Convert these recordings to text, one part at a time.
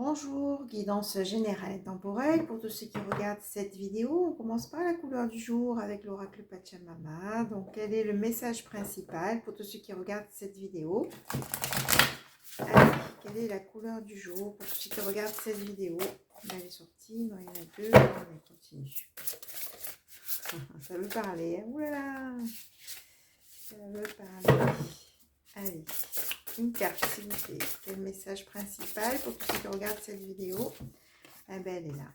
Bonjour, guidance générale et temporelle pour tous ceux qui regardent cette vidéo. On commence par la couleur du jour avec l'oracle Pachamama. Donc, quel est le message principal pour tous ceux qui regardent cette vidéo? Allez, quelle est la couleur du jour pour tous ceux qui regardent cette vidéo? Elle est sortie, non, il y en a deux. On continue. Ça veut parler, hein? Ouh là là, ça veut parler. Allez. Une carte, s'il vous plaît. Quel message principal pour tous ceux qui regardent cette vidéo? Eh bien, elle est là.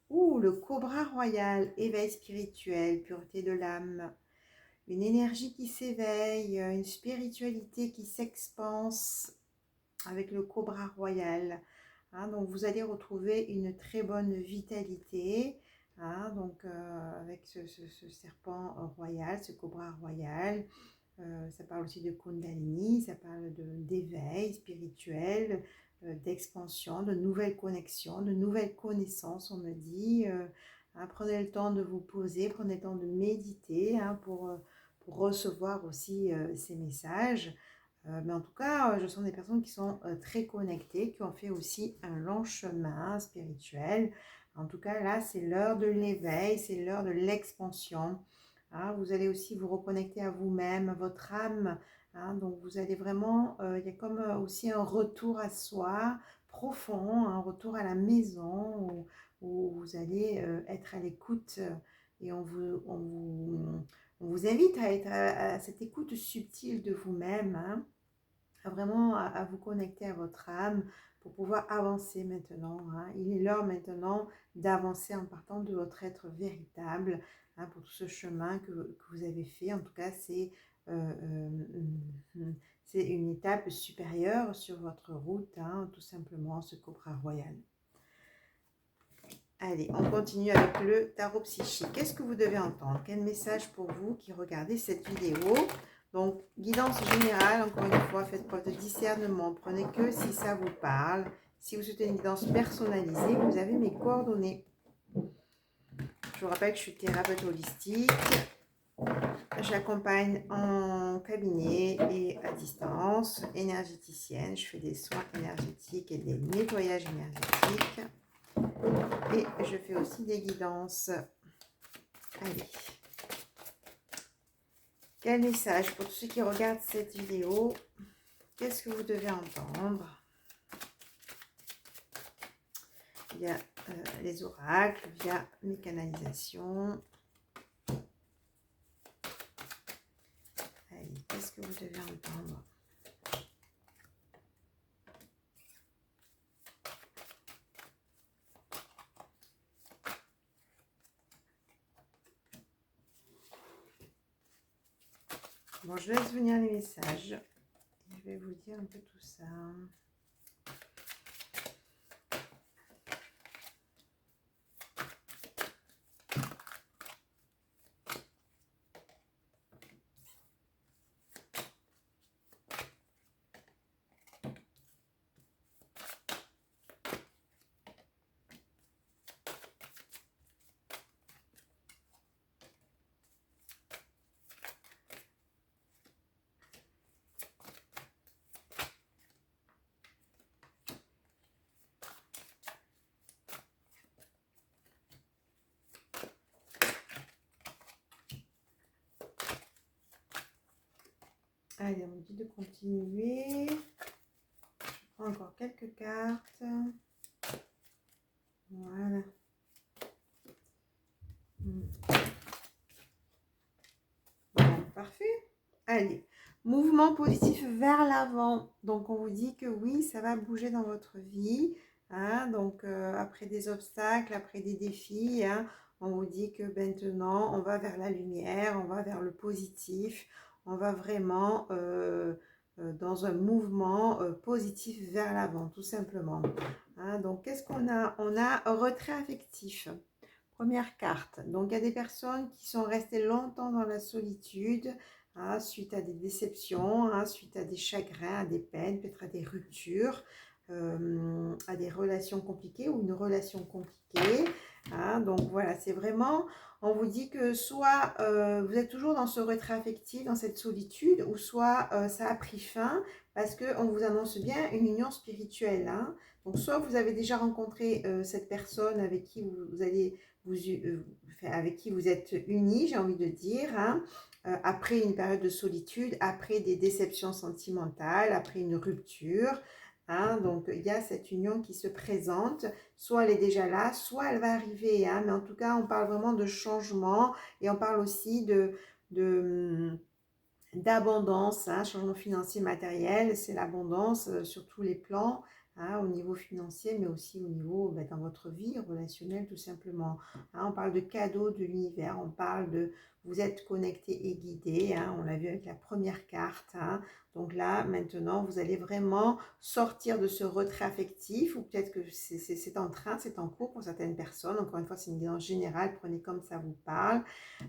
Ouh, le cobra royal, éveil spirituel, pureté de l'âme, une énergie qui s'éveille, une spiritualité qui s'expanse avec le cobra royal. Hein, donc, vous allez retrouver une très bonne vitalité. Hein, donc, avec ce serpent royal, ce cobra royal. Ça parle aussi de Kundalini, ça parle d'éveil spirituel, d'expansion, de nouvelles connexions, de nouvelles connaissances, on me dit. Hein, prenez le temps de vous poser, prenez le temps de méditer hein, pour recevoir aussi ces messages. Mais en tout cas, je sens des personnes qui sont très connectées, qui ont fait aussi un long chemin spirituel. En tout cas, là, c'est l'heure de l'éveil, c'est l'heure de l'expansion. Hein, vous allez aussi vous reconnecter à vous-même, à votre âme. Hein, donc, vous allez vraiment, il y a comme aussi un retour à soi profond, un retour à la maison où vous allez être à l'écoute et on vous invite à être à cette écoute subtile de vous-même, hein, vraiment à vous connecter à votre âme pour pouvoir avancer maintenant. Hein. Il est l'heure maintenant d'avancer en partant de votre être véritable hein, pour tout ce chemin que vous avez fait. En tout cas, c'est une étape supérieure sur votre route, hein, tout simplement ce cobra royal. Allez, on continue avec le tarot psychique. Qu'est-ce que vous devez entendre? Quel message pour vous qui regardez cette vidéo? Donc, guidance générale, encore une fois, faites preuve de discernement. Prenez que si ça vous parle. Si vous souhaitez une guidance personnalisée, vous avez mes coordonnées. Je vous rappelle que je suis thérapeute holistique. J'accompagne en cabinet et à distance, énergéticienne. Je fais des soins énergétiques et des nettoyages énergétiques. Et je fais aussi des guidances. Allez. Quel message pour tous ceux qui regardent cette vidéo? Qu'est-ce que vous devez entendre? Via les oracles, via mes canalisations. Allez, qu'est-ce que vous devez entendre? Bon, je laisse venir les messages. Je vais vous dire un peu tout ça. Allez, on me dit de continuer. Je prends encore quelques cartes. Voilà. Bon, parfait. Allez, mouvement positif vers l'avant. Donc, on vous dit que oui, ça va bouger dans votre vie. Hein, donc, après des obstacles, après des défis, hein, on vous dit que maintenant, on va vers la lumière, on va vers le positif. On va vraiment dans un mouvement positif vers l'avant, tout simplement. Hein, donc, qu'est-ce qu'on a? On a un retrait affectif. Première carte. Donc, il y a des personnes qui sont restées longtemps dans la solitude hein, suite à des déceptions, hein, suite à des chagrins, à des peines, peut-être à des ruptures, à des relations compliquées ou une relation compliquée. Hein, donc voilà, c'est vraiment, on vous dit que soit vous êtes toujours dans ce retrait affectif, dans cette solitude, ou soit ça a pris fin parce qu'on vous annonce bien une union spirituelle. Hein. Donc soit vous avez déjà rencontré cette personne avec qui vous allez enfin, avec qui vous êtes unis, j'ai envie de dire, hein, après une période de solitude, après des déceptions sentimentales, après une rupture. Hein, donc il y a cette union qui se présente. Soit elle est déjà là, soit elle va arriver. Hein, mais en tout cas, on parle vraiment de changement et on parle aussi de, d'abondance, hein, changement financier matériel, c'est l'abondance sur tous les plans, hein, au niveau financier, mais aussi au niveau dans votre vie relationnelle tout simplement. Hein, on parle de cadeaux de l'univers, on parle de vous êtes connecté et guidé, hein, on l'a vu avec la première carte. Hein, donc là, maintenant, vous allez vraiment sortir de ce retrait affectif, ou peut-être que c'est en train, c'est en cours pour certaines personnes. Encore une fois, c'est une guidance générale, prenez comme ça vous parle.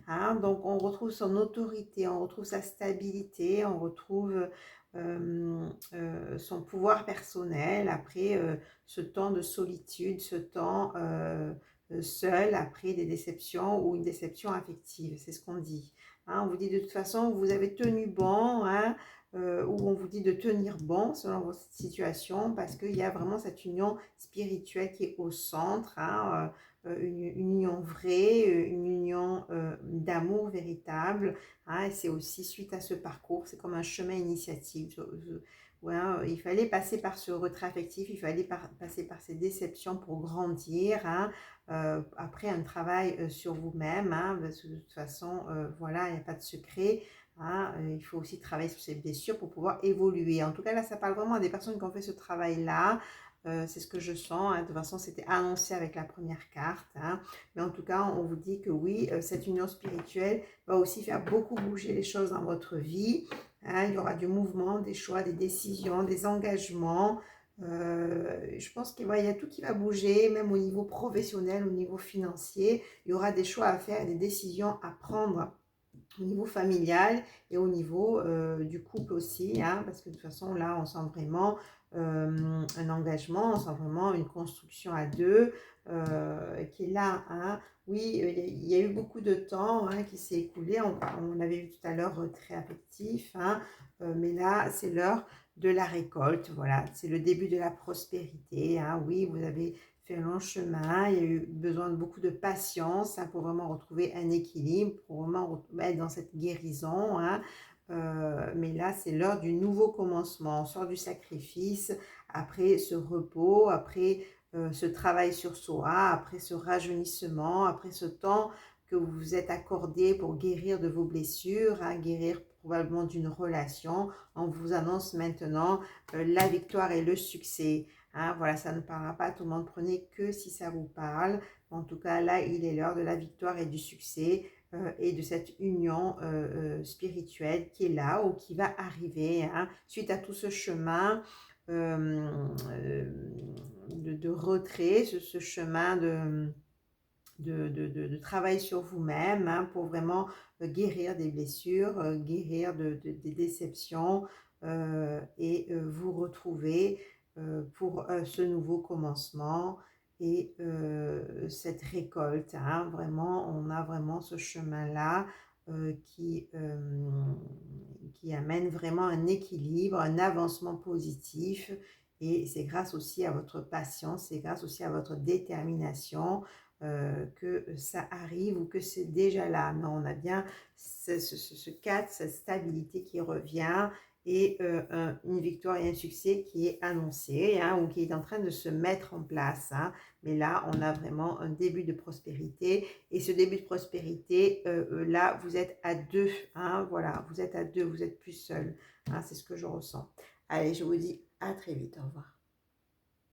Hein, donc on retrouve son autorité, on retrouve sa stabilité, on retrouve son pouvoir personnel après ce temps de solitude, ce temps seul après des déceptions ou une déception affective, c'est ce qu'on dit. Hein, on vous dit de toute façon, vous avez tenu bon, hein, ou on vous dit de tenir bon selon votre situation parce qu'il y a vraiment cette union spirituelle qui est au centre. Hein, une union vraie, une union d'amour véritable. Hein, et c'est aussi suite à ce parcours, c'est comme un chemin initiatique. Ouais, hein, il fallait passer par ce retrait affectif, il fallait passer par ces déceptions pour grandir. Hein, après un travail sur vous-même, hein, parce que de toute façon, voilà, il n'y a pas de secret. Hein, il faut aussi travailler sur ces blessures pour pouvoir évoluer. En tout cas, là, ça parle vraiment à des personnes qui ont fait ce travail-là. C'est ce que je sens. Hein. De toute façon, c'était annoncé avec la première carte. Hein. Mais en tout cas, on vous dit que oui, cette union spirituelle va aussi faire beaucoup bouger les choses dans votre vie. Hein. Il y aura du mouvement, des choix, des décisions, des engagements. Je pense qu'il y a tout qui va bouger, même au niveau professionnel, au niveau financier. Il y aura des choix à faire, des décisions à prendre au niveau familial et au niveau du couple aussi, hein, parce que de toute façon, là, on sent vraiment un engagement, on sent vraiment une construction à deux qui est là. Hein. Oui, il y a eu beaucoup de temps hein, qui s'est écoulé, on avait vu tout à l'heure très affectif, hein, mais là, c'est l'heure de la récolte, voilà, c'est le début de la prospérité. Hein. Oui, vous avez fait un long chemin, il y a eu besoin de beaucoup de patience hein, pour vraiment retrouver un équilibre, pour vraiment être dans cette guérison. Hein. Mais là, c'est l'heure du nouveau commencement. On sort du sacrifice, après ce repos, après ce travail sur soi, après ce rajeunissement, après ce temps que vous vous êtes accordé pour guérir de vos blessures, hein, guérir probablement d'une relation. On vous annonce maintenant la victoire et le succès. Hein, voilà, ça ne parlera pas à tout le monde, prenez que si ça vous parle. En tout cas, là, il est l'heure de la victoire et du succès et de cette union spirituelle qui est là ou qui va arriver hein, suite à tout ce chemin de retrait, ce chemin de travail sur vous-même hein, pour vraiment guérir des blessures, guérir des déceptions et vous retrouver pour ce nouveau commencement et cette récolte. Hein, vraiment, on a vraiment ce chemin-là qui amène vraiment un équilibre, un avancement positif. Et c'est grâce aussi à votre patience, c'est grâce aussi à votre détermination que ça arrive ou que c'est déjà là. Mais on a bien ce cadre, cette stabilité qui revient et une victoire et un succès qui est annoncé hein, ou qui est en train de se mettre en place. Hein. Mais là, on a vraiment un début de prospérité. Et ce début de prospérité, là, vous êtes à deux. Hein, voilà, vous êtes à deux, vous êtes plus seul. Hein, c'est ce que je ressens. Allez, je vous dis à très vite. Au revoir.